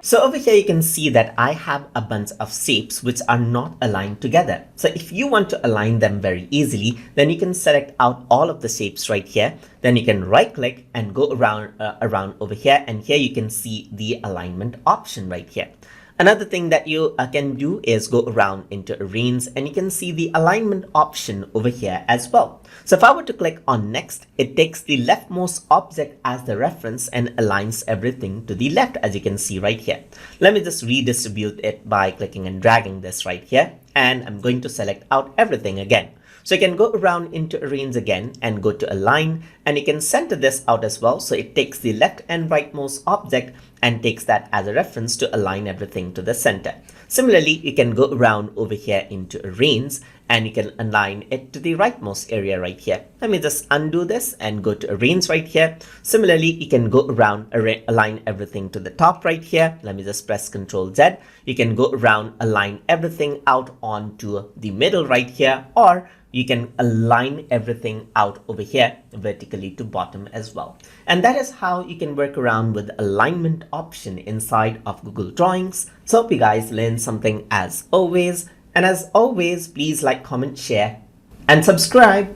So over here you can see that I have a bunch of shapes which are not aligned together. So if you want to align them very easily, then you can select out all of the shapes right here. Then you can right click and go around over here, and here you can see the alignment option right here. Another thing that you can do is go around into arrange, and you can see the alignment option over here as well. So if I were to click on next, it takes the leftmost object as the reference and aligns everything to the left, as you can see right here. Let me just redistribute it by clicking and dragging this right here, and I'm going to select out everything again. So you can go around into arrange again and go to align, and you can center this out as well. So it takes the left and rightmost object and takes that as a reference to align everything to the center. Similarly, you can go around over here into arrange, and you can align it to the rightmost area right here. Let me just undo this and go to arrange right here. Similarly, you can go around, align everything to the top right here. Let me just press Ctrl Z. You can go around, align everything out onto the middle right here, or you can align everything out over here vertically to bottom as well. And that is how you can work around with the alignment option inside of Google Drawings. So hope you guys learned something as always. And as always, please like, comment, share, and subscribe.